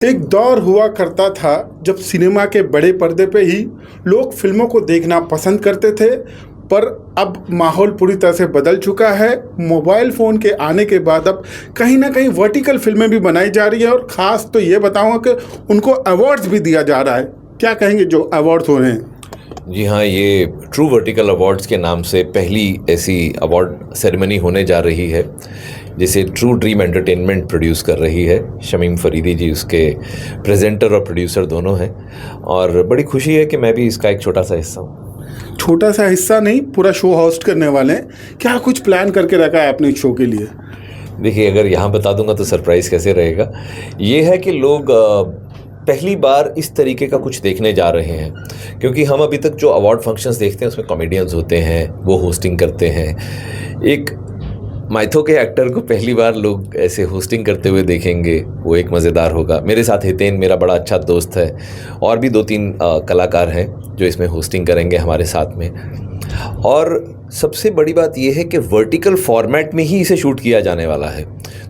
एक दौर हुआ करता था जब सिनेमा के बड़े पर्दे पे ही लोग फिल्मों को देखना पसंद करते थे। पर अब माहौल पूरी तरह से बदल चुका है। मोबाइल फ़ोन के आने के बाद अब कहीं ना कहीं वर्टिकल फिल्में भी बनाई जा रही है, और ख़ास तो ये बताऊंगा कि उनको अवार्ड्स भी दिया जा रहा है। क्या कहेंगे जो अवार्ड्स हो रहे हैं? जी हाँ, ये ट्रू वर्टिकल अवार्ड्स के नाम से पहली ऐसी अवार्ड सेरेमनी होने जा रही है जिसे ट्रू ड्रीम एंटरटेनमेंट प्रोड्यूस कर रही है। शमीम फरीदी जी उसके प्रेजेंटर और प्रोड्यूसर दोनों हैं, और बड़ी खुशी है कि मैं भी इसका एक छोटा सा हिस्सा हूँ। छोटा सा हिस्सा नहीं, पूरा शो होस्ट करने वाले हैं। क्या कुछ प्लान करके रखा है अपने शो के लिए? देखिए, अगर यहाँ बता दूंगा तो सरप्राइज़ कैसे रहेगा। ये है कि लोग पहली बार इस तरीके का कुछ देखने जा रहे हैं, क्योंकि हम अभी तक जो अवार्ड फंक्शंस देखते हैं उसमें कॉमेडियंस होते हैं, वो होस्टिंग करते हैं। एक माइथो के एक्टर को पहली बार लोग ऐसे होस्टिंग करते हुए देखेंगे, वो एक मज़ेदार होगा। मेरे साथ हितेन मेरा बड़ा अच्छा दोस्त है, और भी 2-3 कलाकार हैं जो इसमें होस्टिंग करेंगे हमारे साथ में। और सबसे बड़ी बात यह है कि वर्टिकल फॉर्मेट में ही इसे शूट किया जाने वाला है,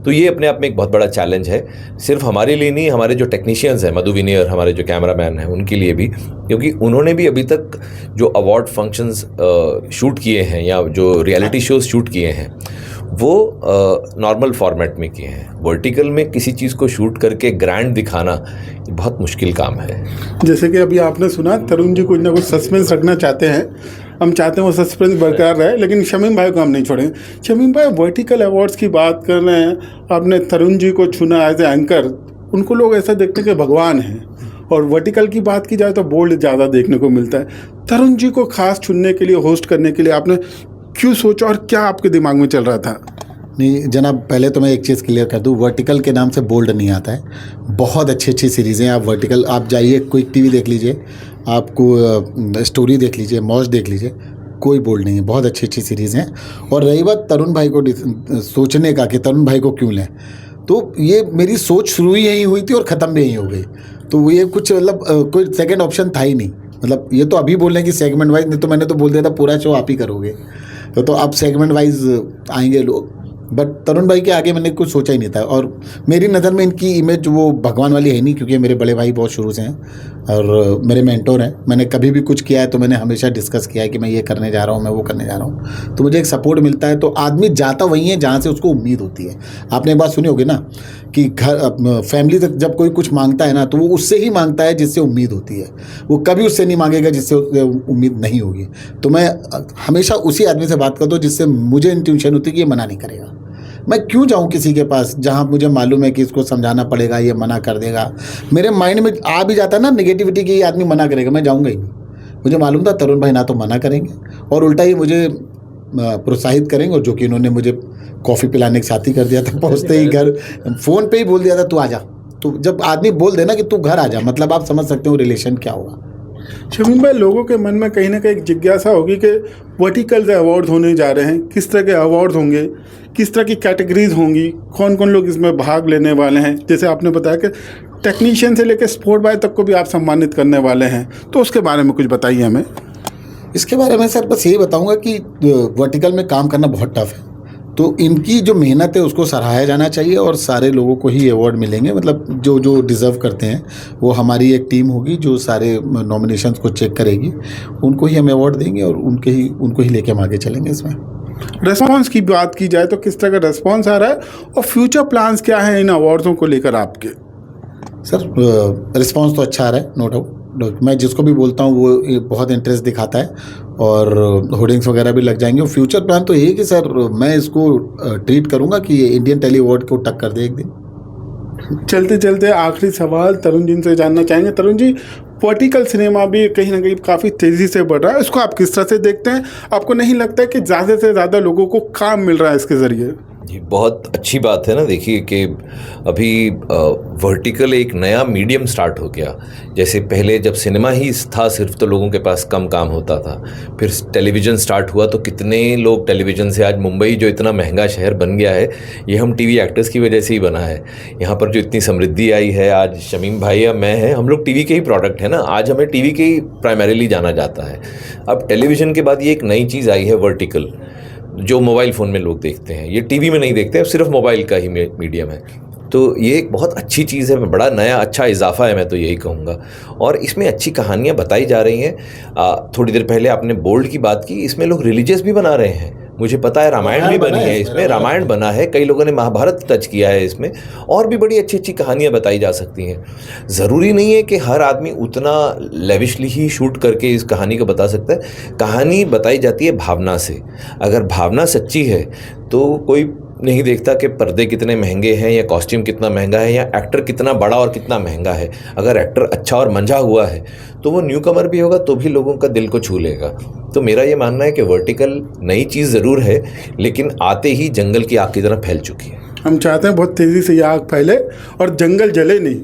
तो ये अपने आप में एक बहुत बड़ा चैलेंज है। सिर्फ हमारे लिए नहीं, हमारे जो टेक्नीशियंस हैं, मधु विनियर हमारे जो कैमरामैन हैं, उनके लिए भी, क्योंकि उन्होंने भी अभी तक जो अवार्ड फंक्शंस शूट किए हैं या जो रियलिटी शोज शूट किए हैं वो नॉर्मल फॉर्मेट में किए हैं। वर्टिकल में किसी चीज़ को शूट करके ग्रैंड दिखाना ये बहुत मुश्किल काम है। जैसे कि अभी आपने सुना, तरुण जी कुछ ना कुछ सस्पेंस रखना चाहते हैं। हम चाहते हैं वो सस्पेंस बरकरार रहे, लेकिन शमीम भाई को हम नहीं छोड़ेंगे। शमीम भाई, वर्टिकल अवार्ड्स की बात कर रहे हैं, आपने तरुण जी को चुना एज ए एंकर। उनको लोग ऐसा देखते हैं कि भगवान हैं, और वर्टिकल की बात की जाए तो बोल्ड ज़्यादा देखने को मिलता है। तरुण जी को खास चुनने के लिए, होस्ट करने के लिए आपने क्यों सोचा, और क्या आपके दिमाग में चल रहा था? नहीं जनाब, पहले तो मैं एक चीज़ क्लियर कर दूं, वर्टिकल के नाम से बोल्ड नहीं आता है। बहुत अच्छी अच्छी सीरीज़ें हैं। आप वर्टिकल, आप जाइए क्विक टीवी देख लीजिए, आपको स्टोरी देख लीजिए, मौज देख लीजिए, कोई बोल्ड नहीं है। बहुत अच्छी अच्छी सीरीज़ हैं। और रही बात तरुण भाई को सोचने का कि तरुण भाई को क्यों लें, तो ये मेरी सोच शुरू ही यहीं हुई थी और ख़त्म भी यहीं हो गई। तो वो ये कुछ मतलब कोई सेकेंड ऑप्शन था ही नहीं। मतलब ये तो अभी बोल रहे हैं कि सेगमेंट वाइज, नहीं तो मैंने तो बोल दिया था पूरा शो आप ही करोगे। तो अब सेगमेंट वाइज आएंगे लोग, बट तरुण भाई के आगे मैंने कुछ सोचा ही नहीं था। और मेरी नज़र में इनकी इमेज वो भगवान वाली है नहीं, क्योंकि मेरे बड़े भाई बहुत शुरू से हैं और मेरे मेंटोर हैं। मैंने कभी भी कुछ किया है तो मैंने हमेशा डिस्कस किया है कि मैं ये करने जा रहा हूँ, मैं वो करने जा रहा हूँ, तो मुझे एक सपोर्ट मिलता है। तो आदमी जाता वहीं है जहाँ से उसको उम्मीद होती है। आपने एक बात सुनी होगी ना कि घर फैमिली तक जब कोई कुछ मांगता है ना, तो वो उससे ही मांगता है जिससे उम्मीद होती है। वो कभी उससे नहीं मांगेगा जिससे उम्मीद नहीं होगी। तो मैं हमेशा उसी आदमी से बात करता हूँ जिससे मुझे इंट्यूशन होती है कि ये मना नहीं करेगा। मैं क्यों जाऊं किसी के पास जहां मुझे मालूम है कि इसको समझाना पड़ेगा, ये मना कर देगा। मेरे माइंड में आ भी जाता है ना नेगेटिविटी कि ये आदमी मना करेगा, मैं जाऊंगा ही नहीं। मुझे मालूम था तरुण भाई ना तो मना करेंगे, और उल्टा ही मुझे प्रोत्साहित करेंगे। और जो कि इन्होंने मुझे कॉफ़ी पिलाने के साथ ही कर दिया था। पहुँचते ही घर फ़ोन पे ही बोल दिया था तू आ जा। तो जब आदमी बोल देना कि तू घर आ जा, मतलब आप समझ सकते हो रिलेशन क्या होगा। शमीम भाई, लोगों के मन में कहीं ना कहीं एक जिज्ञासा होगी कि वर्टिकल से अवार्ड होने जा रहे हैं, किस तरह के अवार्ड होंगे, किस तरह की कैटेगरीज होंगी, कौन कौन लोग इसमें भाग लेने वाले हैं। जैसे आपने बताया कि टेक्नीशियन से लेकर स्पोर्ट बॉय तक को भी आप सम्मानित करने वाले हैं, तो उसके बारे में कुछ बताइए हमें। इसके बारे में सर बस यही बताऊंगा कि वर्टिकल में काम करना बहुत टफ है। तो इनकी जो मेहनत है उसको सराहाया जाना चाहिए, और सारे लोगों को ही अवार्ड मिलेंगे। मतलब जो जो डिज़र्व करते हैं, वो हमारी एक टीम होगी जो सारे नॉमिनेशंस को चेक करेगी, उनको ही हम अवार्ड देंगे और उनको ही लेके हम आगे चलेंगे। इसमें रिस्पॉन्स की बात की जाए तो किस तरह का रिस्पॉन्स आ रहा है, और फ्यूचर प्लान्स क्या हैं इन अवार्ड्सों को लेकर आपके? सर रिस्पॉन्स तो अच्छा आ रहा है, नो डाउट। मैं जिसको भी बोलता हूँ वो बहुत इंटरेस्ट दिखाता है, और होर्डिंग्स वगैरह भी लग जाएंगे। और फ्यूचर प्लान तो यही कि सर मैं इसको ट्रीट करूँगा कि ये इंडियन टेली अवार्ड को टक्कर दे एक दिन। चलते चलते आखिरी सवाल तरुण जी से जानना चाहेंगे। तरुण जी, वर्टिकल सिनेमा भी कहीं ना कहीं काफ़ी तेज़ी से बढ़ रहा है, इसको आप किस तरह से देखते हैं? आपको नहीं लगता है कि ज़्यादा से ज़्यादा लोगों को काम मिल रहा है इसके ज़रिए? ये बहुत अच्छी बात है ना। देखिए कि अभी वर्टिकल एक नया मीडियम स्टार्ट हो गया। जैसे पहले जब सिनेमा ही था सिर्फ, तो लोगों के पास कम काम होता था। फिर टेलीविज़न स्टार्ट हुआ तो कितने लोग टेलीविज़न से, आज मुंबई जो इतना महंगा शहर बन गया है, ये हम टीवी एक्टर्स की वजह से ही बना है। यहाँ पर जो इतनी समृद्धि आई है, आज शमीम भाई या मैं हैं, हम लोग टीवी के ही प्रोडक्ट है ना। आज हमें टीवी के ही प्राइमरीली जाना जाता है। अब टेलीविज़न के बाद ये एक नई चीज़ आई है वर्टिकल, जो मोबाइल फ़ोन में लोग देखते हैं। ये टीवी में नहीं देखते, अब सिर्फ मोबाइल का ही मीडियम है। तो ये एक बहुत अच्छी चीज़ है, बड़ा नया अच्छा इजाफा है, मैं तो यही कहूँगा। और इसमें अच्छी कहानियाँ बताई जा रही हैं। थोड़ी देर पहले आपने बोल्ड की बात की, इसमें लोग रिलीजियस भी बना रहे हैं। मुझे पता है रामायण भी बनी है इसमें, रामायण बना है, कई लोगों ने महाभारत टच किया है इसमें, और भी बड़ी अच्छी अच्छी कहानियाँ बताई जा सकती हैं। ज़रूरी नहीं है कि हर आदमी उतना लेविशली ही शूट करके इस कहानी को बता सकता है। कहानी बताई जाती है भावना से। अगर भावना सच्ची है तो कोई नहीं देखता कि पर्दे कितने महंगे हैं या कॉस्ट्यूम कितना महंगा है या एक्टर कितना बड़ा और कितना महंगा है। अगर एक्टर अच्छा और मंझा हुआ है तो वो न्यू कमर भी होगा तो भी लोगों का दिल को छू लेगा। तो मेरा ये मानना है कि वर्टिकल नई चीज़ ज़रूर है, लेकिन आते ही जंगल की आग की तरह फैल चुकी है। हम चाहते हैं बहुत तेज़ी से ये आग फैले और जंगल जले नहीं,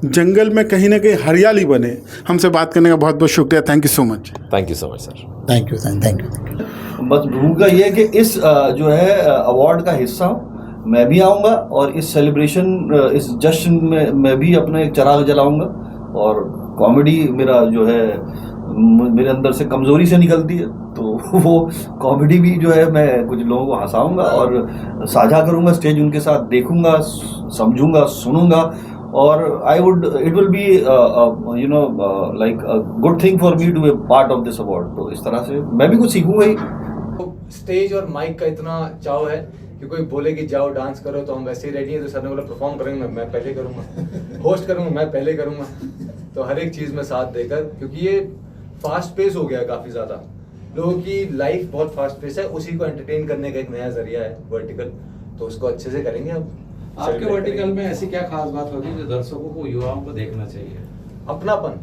जंगल में कहीं ना कहीं हरियाली बने। हमसे बात करने का बहुत बहुत शुक्रिया। Thank you so much. Thank you so much sir. Thank you thank you. बस भूमिका ये है कि इस जो है अवार्ड का हिस्सा हूँ, मैं भी आऊँगा और इस सेलिब्रेशन इस जश्न में मैं भी अपना एक चिराग जलाऊँगा। और कॉमेडी मेरा जो है मेरे अंदर से कमज़ोरी से निकलती है, तो वो कॉमेडी भी जो है मैं कुछ लोगों को हंसाऊँगा और साझा करूँगा स्टेज उनके साथ, देखूँगा, समझूँगा, सुनूँगा। और it will be like a good thing for me to be a part of this award। तो इस तरह से मैं भी कुछ सीखूंगा ही। स्टेज और माइक का इतना चाव है कि कोई बोले कि जाओ डांस करो तो हम वैसे ही रेडी हैं। तो सर ने बोला परफॉर्म करेंगे, मैं पहले करूंगा, होस्ट करूंगा मैं पहले करूंगा। तो हर एक चीज़ में साथ देकर, क्योंकि ये फास्ट पेस हो गया है काफ़ी ज़्यादा, लोगों की लाइफ बहुत फास्ट पेस है, उसी को एंटरटेन करने का एक नया जरिया है वर्टिकल। तो उसको अच्छे से करेंगे। अब आपके वर्टिकल में ऐसी क्या खास बात होगी जो दर्शकों को, युवाओं को देखना चाहिए? अपनापन,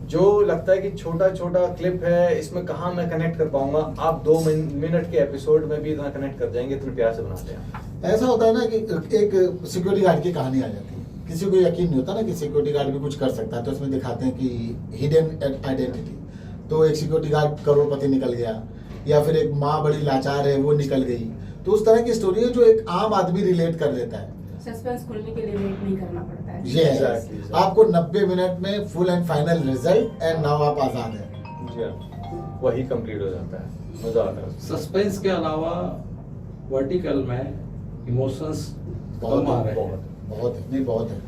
जो लगता है कि छोटा छोटा क्लिप है, इसमें कहाँ मैं कनेक्ट कर पाऊंगा, आप 2 मिनट के एपिसोड में भी इतना कनेक्ट कर जाएंगे, इतने प्यार से बनाते हैं। ऐसा होता है ना कि एक सिक्योरिटी गार्ड की कहानी आ जाती है, किसी को यकीन नहीं होता ना कि सिक्योरिटी गार्ड भी कुछ कर सकता है, तो इसमें दिखाते हैं कि हिडन आइडेंटिटी। तो एक सिक्योरिटी गार्ड करोड़पति निकल गया, या फिर एक माँ बड़ी लाचार है वो निकल गई। तो उस तरह की स्टोरी है जो एक आम आदमी रिलेट कर लेता है। सस्पेंस खुलने के लिए वेट नहीं करना पड़ता है। ये Exactly. आपको 90 मिनट में full and final result, and now आप आजाद हैं। वही कंप्लीट हो जाता है, मजा आता है। सस्पेंस के अलावा वर्टिकल में इमोशंस बहुत आ रहे हैं। बहुत है, नहीं बहुत है,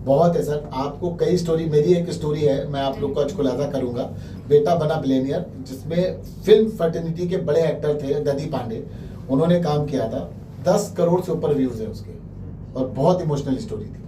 बहुत है सर। आपको कई स्टोरी, मेरी एक स्टोरी है, मैं आप लोग को आज खुलासा करूंगा। बेटा बना बिलियनियर, जिसमें फिल्म फर्टिनिटी के बड़े एक्टर थे दधी पांडे, उन्होंने काम किया था। 10 करोड़ से ऊपर व्यूज है उसके, और बहुत इमोशनल स्टोरी थी।